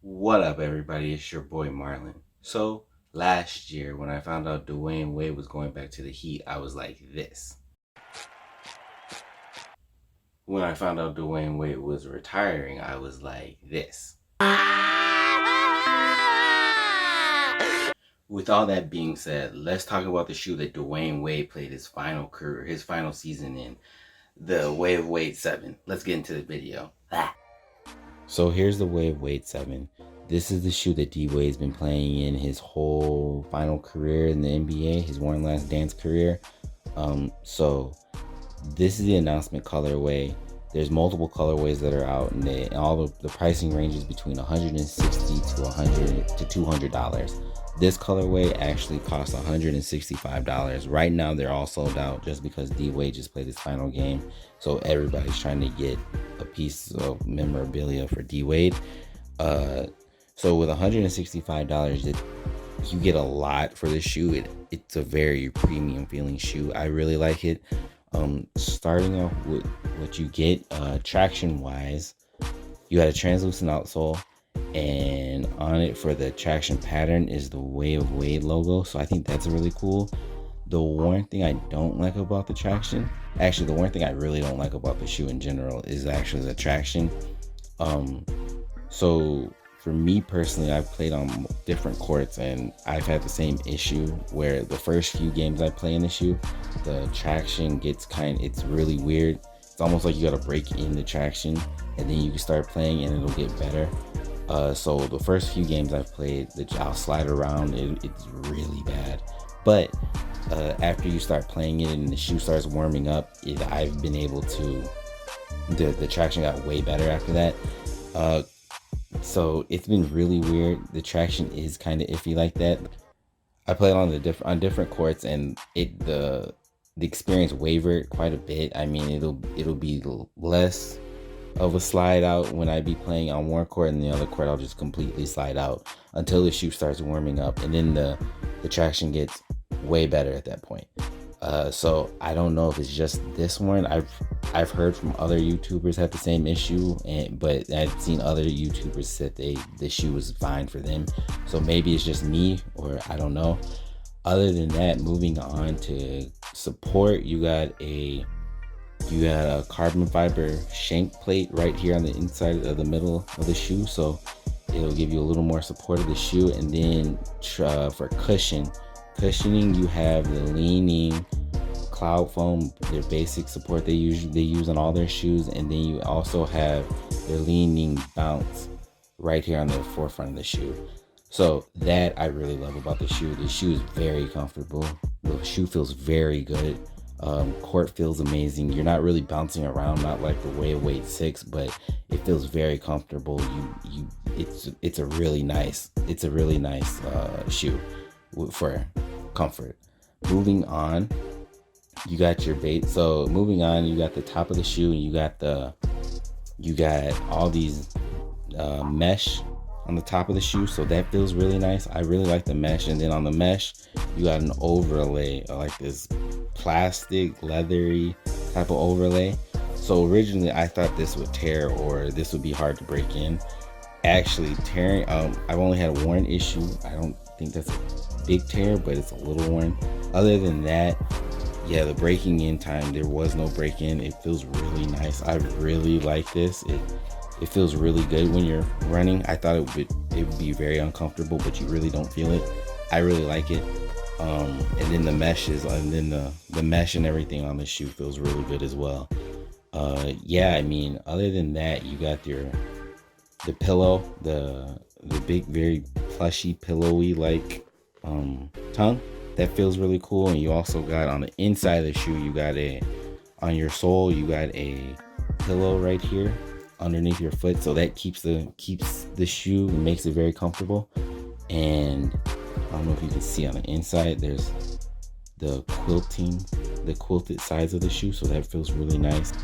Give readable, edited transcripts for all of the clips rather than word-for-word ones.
What up, everybody? It's your boy Marlon. So, last year when I found out Dwayne Wade was going back to the Heat, I was like this. When I found out Dwayne Wade was retiring, I was like this. With all that being said, let's talk about the shoe that Dwayne Wade played his final career, his final season in, the Wave Wade 7. Let's get into the video. So here's the Wave Wade 7. This is the shoe that D-Wade's been playing in his whole final career in the NBA, his One Last Dance career. So this is the announcement colorway. There's multiple colorways that are out, and all of the pricing ranges between $160 to $100 to $200. This colorway actually costs $165. Right now, they're all sold out just because D-Wade just played his final game. So everybody's trying to get a piece of memorabilia for D-Wade. So with $165, you get a lot for this shoe. It's a very premium feeling shoe. I really like it. Starting off with what you get, traction wise, you got a translucent outsole, and on it for the traction pattern is the Wave Wade logo. So I think that's really cool. The one thing I don't like about the traction, actually the one thing I really don't like about the shoe in general, is actually the traction. So for me personally, I've played on different courts and I've had the same issue where the first few games I play in the shoe, the traction gets it's really weird. It's almost like you gotta break in the traction and then you can start playing and it'll get better. So the first few games I've played, I'll slide around, it's really bad. But after you start playing it and the shoe starts warming up, I've been able to, the traction got way better after that. So it's been really weird. The traction is kind of iffy like that. I played on different courts, and the experience wavered quite a bit. I mean, it'll be less of a slide out when I be playing on one court, and the other court I'll just completely slide out until the shoe starts warming up, and then the traction gets way better at that point. So I don't know if it's just this one. I've heard from other YouTubers have the same issue, but I've seen other YouTubers said the shoe was fine for them. So maybe it's just me, or I don't know. Other than that, moving on to support, you got a carbon fiber shank plate right here on the inside of the middle of the shoe, so it'll give you a little more support of the shoe. And then for cushioning, you have the leaning cloud foam, their basic support they use on all their shoes, and then you also have their leaning bounce right here on the forefront of the shoe. So that I really love about the shoe. The shoe is very comfortable. The shoe feels very good. Court feels amazing. You're not really bouncing around, not like the Wave Wade 6, but it feels very comfortable. It's a really nice shoe for comfort. Moving on, you got your bait. So moving on, you got the top of the shoe, and you got all these mesh on the top of the shoe, so that feels really nice. I really like the mesh. And then on the mesh, you got an overlay, like this plastic leathery type of overlay. So originally I thought this would tear or this would be hard to break in. Actually tearing, I've only had one issue. I don't think that's a big tear, but it's a little one. Other than that, yeah, the breaking in time, there was no break in. It feels really nice. I really like this. It feels really good when you're running. I thought it would be very uncomfortable, but you really don't feel it. I really like it. And then the meshes, and then the mesh and everything on the shoe feels really good as well. Yeah, I mean, other than that, you got the pillow, the big, very plushy, pillowy like tongue. That feels really cool. And you also got on the inside of the shoe, you got on your sole, you got a pillow right here underneath your foot, so that keeps the shoe and makes it very comfortable. And I don't know if you can see on the inside, there's the quilted sides of the shoe, so that feels really nice.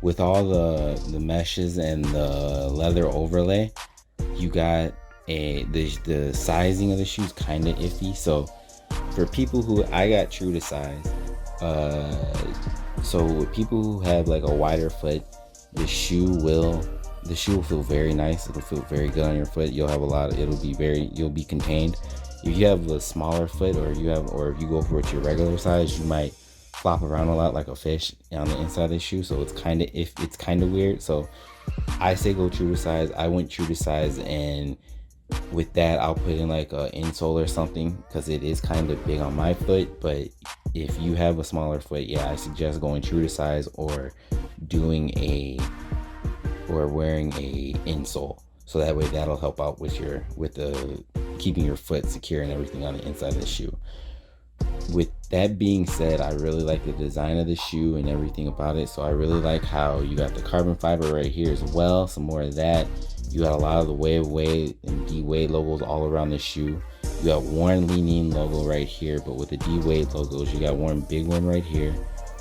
With all the meshes and the leather overlay, you got the sizing of the shoes kind of iffy. So for people who, I got true to size. So with people who have like a wider foot, the shoe will The shoe will feel very nice. It'll feel very good on your foot. You'll have a lot. You'll be contained. If you have a smaller foot, or if you go for it your regular size, you might flop around a lot like a fish on the inside of the shoe. So it's kind of weird. So I say go true to size. I went true to size, and with that I'll put in like a insole or something, because it is kind of big on my foot. But if you have a smaller foot, yeah, I suggest going true to size, or wearing a insole, so that way that'll help out with the keeping your foot secure and everything on the inside of the shoe. With that being said, I really like the design of the shoe and everything about it. So I really like how you got the carbon fiber right here as well. Some more of that. You got a lot of the Wade and D Wade logos all around the shoe. You got Warren Lean logo right here, but with the D Wade logos, you got one big one right here.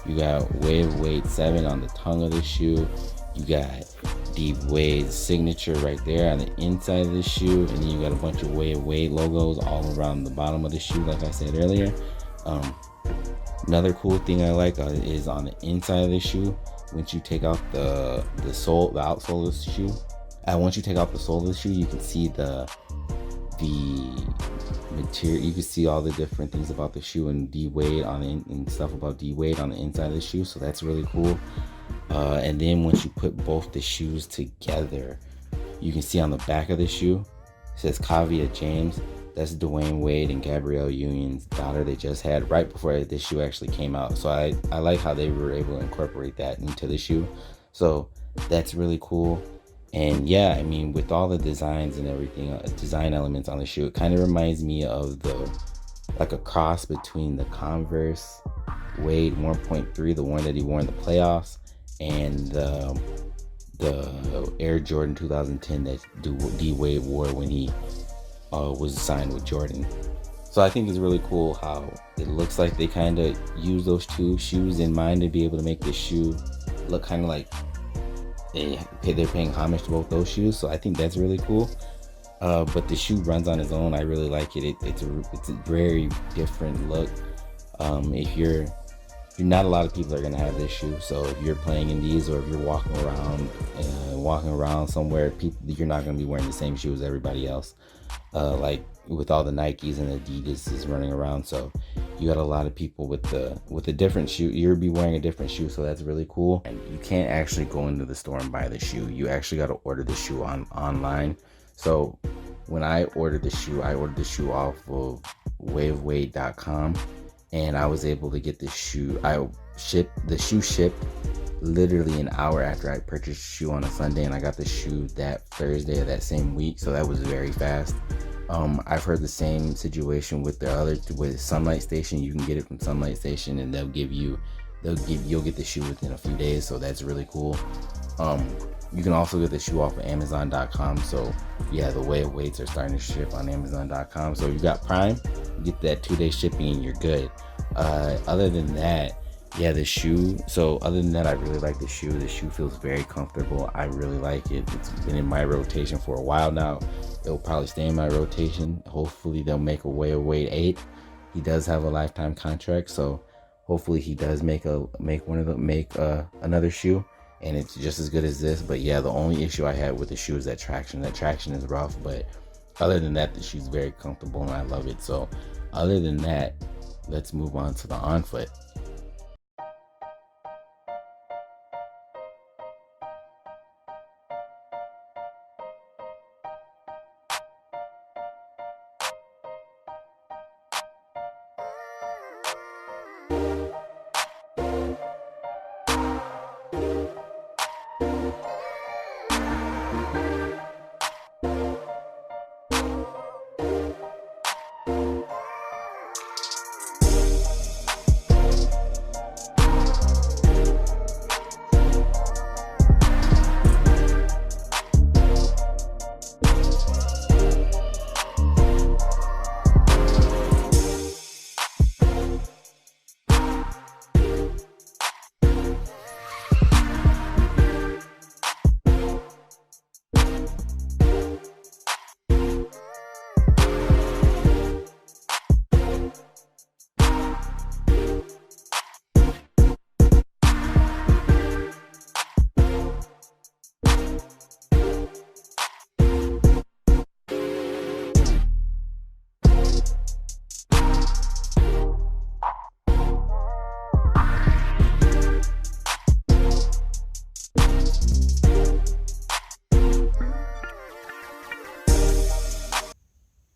You got Wade 7 on the tongue of the shoe. You got D Wade's signature right there on the inside of the shoe, and then you got a bunch of Wade logos all around the bottom of the shoe, like I said earlier. Another cool thing I like is on the inside of the shoe. Once you take out the outsole of the shoe, once you take out the sole of the shoe, you can see the material. You can see all the different things about the shoe and D Wade and stuff about D Wade on the inside of the shoe. So that's really cool. And then once you put both the shoes together, you can see on the back of the shoe, it says Kavia James. That's Dwayne Wade and Gabrielle Union's daughter they just had right before this shoe actually came out. So I like how they were able to incorporate that into the shoe. So that's really cool. And yeah, I mean, with all the designs and everything, design elements on the shoe, it kind of reminds me of like a cross between the Converse Wade 1.3, the one that he wore in the playoffs, and the Air Jordan 2010 that D Wade wore when he was signed with Jordan. So I think it's really cool how it looks like they kind of use those two shoes in mind to be able to make this shoe look kind of like they're paying homage to both those shoes. So I think that's really cool. But the shoe runs on its own. I really like it. It's a very different look. If you're not a lot of people are gonna have this shoe. So if you're playing in these, or if you're walking around somewhere, you're not gonna be wearing the same shoe as everybody else. Like with all the Nikes and Adidas is running around, so you got a lot of people with a different shoe. You'll be wearing a different shoe, so that's really cool. And you can't actually go into the store and buy the shoe. You actually got to order the shoe online. So when I ordered the shoe off of wavewade.com, and I was able to get the shoe. The shoe shipped literally an hour after I purchased the shoe on a Sunday, and I got the shoe that Thursday of that same week. So that was very fast. I've heard the same situation with with Sunlight Station. You can get it from Sunlight Station, and you'll get the shoe within a few days. So that's really cool. You can also get the shoe off of Amazon.com. So yeah, the Way of Weights are starting to ship on Amazon.com. So if you got Prime, you get that 2-day shipping and you're good. Other than that, yeah, the shoe. So other than that, I really like the shoe. The shoe feels very comfortable. I really like it. It's been in my rotation for a while now. It'll probably stay in my rotation. Hopefully they'll make a Way of Wade 8. He does have a lifetime contract, so hopefully he does make another shoe, and it's just as good as this. But yeah, the only issue I had with the shoe is that traction. That traction is rough, but other than that, the shoe's very comfortable and I love it. So other than that, let's move on to the on foot.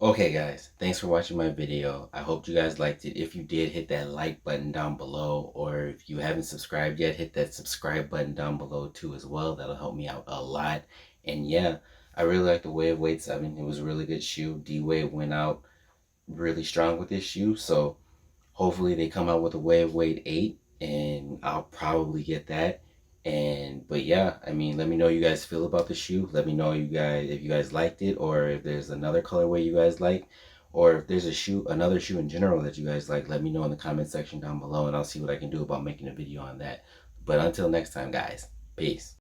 Okay guys, thanks for watching my video. I hope you guys liked it. If you did, hit that like button down below, or if you haven't subscribed yet, hit that subscribe button down below too as well. That'll help me out a lot. And yeah, I really like the Wave Weight 7. It was a really good shoe. D-Wave went out really strong with this shoe, so hopefully they come out with a Wave Weight 8 and I'll probably get that. And but yeah, I mean, let me know how you guys feel about the shoe. Let me know you guys if you guys liked it, or if there's another colorway you guys like, or if there's a shoe, another shoe in general that you guys like. Let me know in the comment section down below, and I'll see what I can do about making a video on that. But until next time, guys, peace.